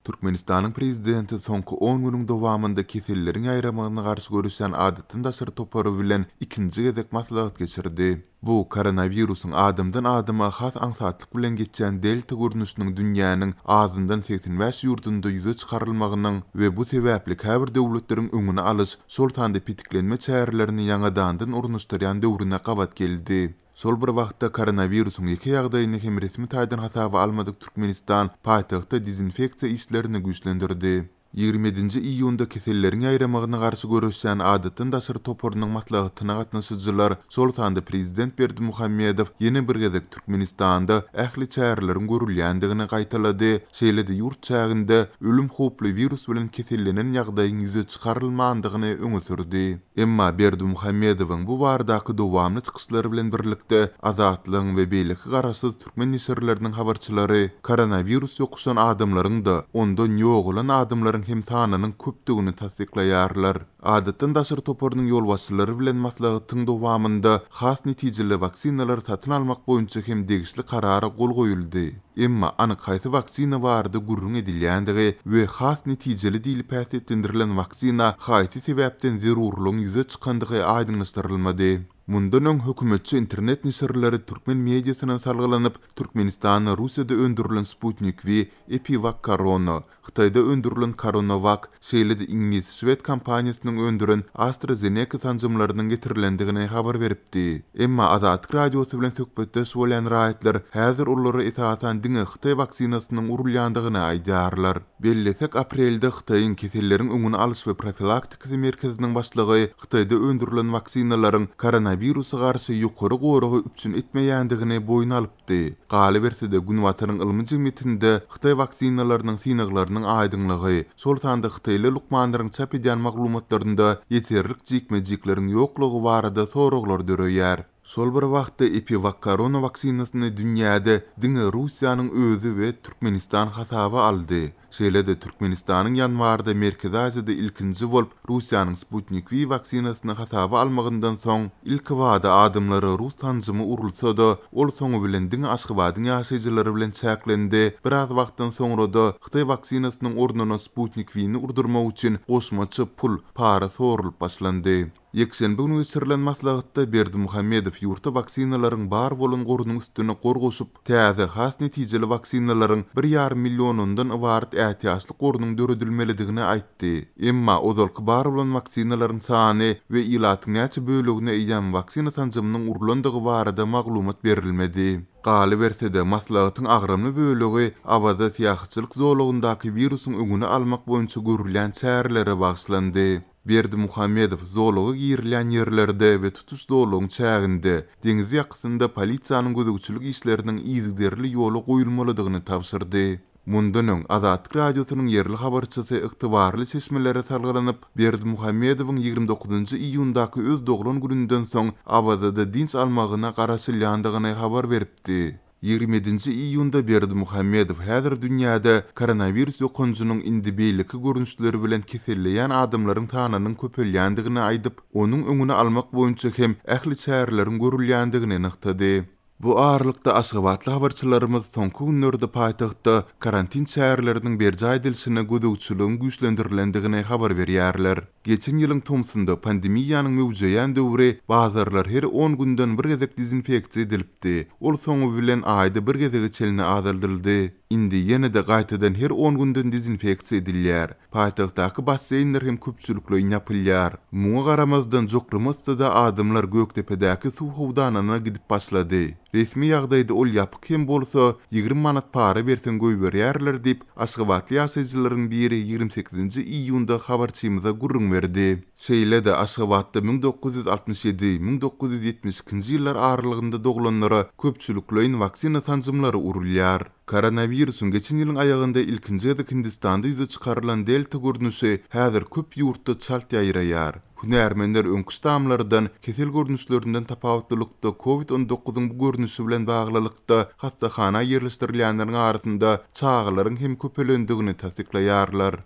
Türkmenistan'ın prezidenti soňky 10 günüň dowamında keselleriň aýramagyna garşy görüşen adatyn daşyr topary bilen ikinji gezek maslahat geçirdi. Bu koronawirusyň adamdan adama has aňsatlyk bilen geçen delta görnüşiniň dünýäniň azyndan 85 ýurdunda ýüze çykarylmagynyň we bu sebäpli käbir döwletleriň öňüne alyş, şol tanda pitiklenme çärelerini ýangadandan urunuşdyrýan döwrüne gabat geldi. Sol bir wagtda koronawirusyň iki ýagdaýyny hem resmi taýdan hasaby almadyk Türkmenistan paýtagtda dezinfeksiýa işlerini güýçlendirdi. 27 iýunda keselleriň aýramagyna garşy görüşen adatyn daşyr toparynyň maslahatyna gatnaşyjylar şol sanda prezident Berdimuhammedow ýene bir gezek Türkmenistanda ähli çäreleriň görülýändigini gaýtalady. Şeýlede ýurt çäginde ölüm howply virus bilen kesellenen ýagdaýyň ýüze çykarylmandygyny öňe sürdi. Emma Berdimuhammedowyň bu baradaky dowamly çykyşlary bilen birlikde azatlygyň we beýleki garaşsyz türkmen nisirleriniň habarçylary koronavirus ýokuşan adamlaryň da ondan ýogulan adamlaryň hem sananyň köpdigini tasdiklaýarlar. Adatyn daşyr toparynyň ýolbaşçylary bilen maslahatyň dowamında has netijeli vaksinalary satyn almak boýunça hem degişli karara gol goýuldy. Emma anyk haýsy vaksina bardy gurrun edilýändigi we has netijeli diýilip häsiýetlendirilen vaksina haýsy sebäpden zerurlygyň ýüze çykandygy aýdynlaşdyrylmady. Mundan öň hökümetçi internet nisirleri türkmen mediasyna salgylanyp Türkmenistanyň Russiýada öndürilen Sputnik we Epivac Corona, Hytaýda öndürilen Coronavac, şeýlede İngiliz Swed kompaniýasynyň öndüren AstraZeneca tanjymlarynyň getirilendigine habar beripdi. Emma Azatlyk radiosy bilen söhbetde bolýan raýatlar häzir olary esasan diňe Hytaý vaksinasynyň urulýandygyny aýdarlar. Bellesek aprelde Hytaýyň keselleriň öňüne alyş we profilaktika merkeziniň başlygy Hytaýda öndürilen vaksinalaryň koronawirusa garşy ýokary goragy üpçün etmeýändigini boyun alypdy. Galy bersede gün wataryň ilmi jemgyýetinde Hytaý vaksinalarynyň synaglarynyň aýdynlygy, şol sanda Hytaýly lukmanlaryň çap edýän maglumatlarynda ýeterlik jikmejiklerin ýoklugy barada soraglar döreýär. Şol bir wagtda Epivac Corona vaksinasyny dünýäde diňe Russiýanyň özü we Türkmenistan hasaby aldy. Şeýlede Türkmenistanyň ýanwarda Merkezi Aziýada ilkinji bolup Russiýanyň Sputnik V vaksinasyny hasaby almagyndan soň ilk wada adamlary Rus tanjymy urulsa-da, ol soňu bilen diňe Aşgabatyň ýaşaýjylary bilen çäklendi. Biraz wagtdan soňra-da Hytaý vaksinasynyň ornuny Sputnik V-ni urdurmak üçin goşmaçy pul, para sorulyp başlandy. Ýekşenbe günü geçirilen maslahatda Berdimuhammedow ýurtda vaksinalaryň bar bolan gorunyň üstüne gorgoşup, täze has netijeli vaksinalaryň 1,5 millionndan ibaret ähtiýaçly gorunyň döredilmelidigini aýtdy. Emma ozalky bar bolan vaksinalaryň sany we ilatyň näçe bölegine eýen vaksina tanjymynyň urulandygy barada maglumat berilmedi. Galy bersede maslahatyň agramly bölegi awada tiýagçylyk zolugyndaky virusyň öňüne almak boýunça görülen çärelere bagşlandy. Berdimuhammedow zolugy girilýän ýerlerde we tutuş dolugyň çäginde deňiz ýakynda polisiýanyň gözegçilik işleriniň ýygyderli ýoly goýulmalydygyny tapşyrdy. Mundan öň Azatlyk radiosynyň yerli habarçysy ygtybarly seçmelere salgylanyp Berdimuhammedowyň 29 iýundaky öz doglan gününden soň awazada dinç almagyna garaşylýandygyny habar beripdi. 27 iýunda Berdimuhammedow häzir dünýäde koronavirus ýokunjunyň indi beýleki görnüşleri bilen keselleýän adamlaryň sanynyň köpelýändigini aýdyp, onuň öňüne almak boýunça hem ähli çäreleriň görülýändigini nyktady. Bu ağırlıkta Aşgabatly habarçylarymyz soňky günlerde paýtagtda karantin çäreleriniň berje edilişine gözegçiligiň güýçlendirilendigine habar berýärler. Geçen ýylyň tomsunda pandemiýanyň mewjudýan döwri bazarlar her 10 günden bir gezek dezinfeksiýa edilipdi. Ol soňu bilen aýda bir gezek içeline azaldyldy. Indi ýene de gaýtadan her 10 günden dezinfeksiýa edilýär. Paýtagtdaky basseýnler hem köpçülikle ýapylýar. Muňa garamazdan jokramazda da adamlar Göktepe'däki suw howdanyna gidip başlady. Resmi ýagdaýda ol ýapyk hem bolsa 20 manat para bersen goý berýärler diýip Aşgabatly ýaşaýjylaryň biri 28 iýunda habarçymyza gurrun berdi. Şeýlede Aşgabatda 1967-1972 ýyllar aralygynda doglanlara köpçülikle vaksina tanjymlary urulýar. Koronavirusun geçen ýylyň aýagynda ilkinji gezek Hindistanda ýüze çykarylan delta görnüşi häzir köp ýurtda çalt ýaýraýar. Hünärmenler öňkü damlardan kesel görnüşlerinden tapawutlykda COVID-19 bu görnüşi bilen baglylykda hastahana ýerleşdirilýänleriň arasynda çağalaryň hem köpelendigini tasdiklaýarlar.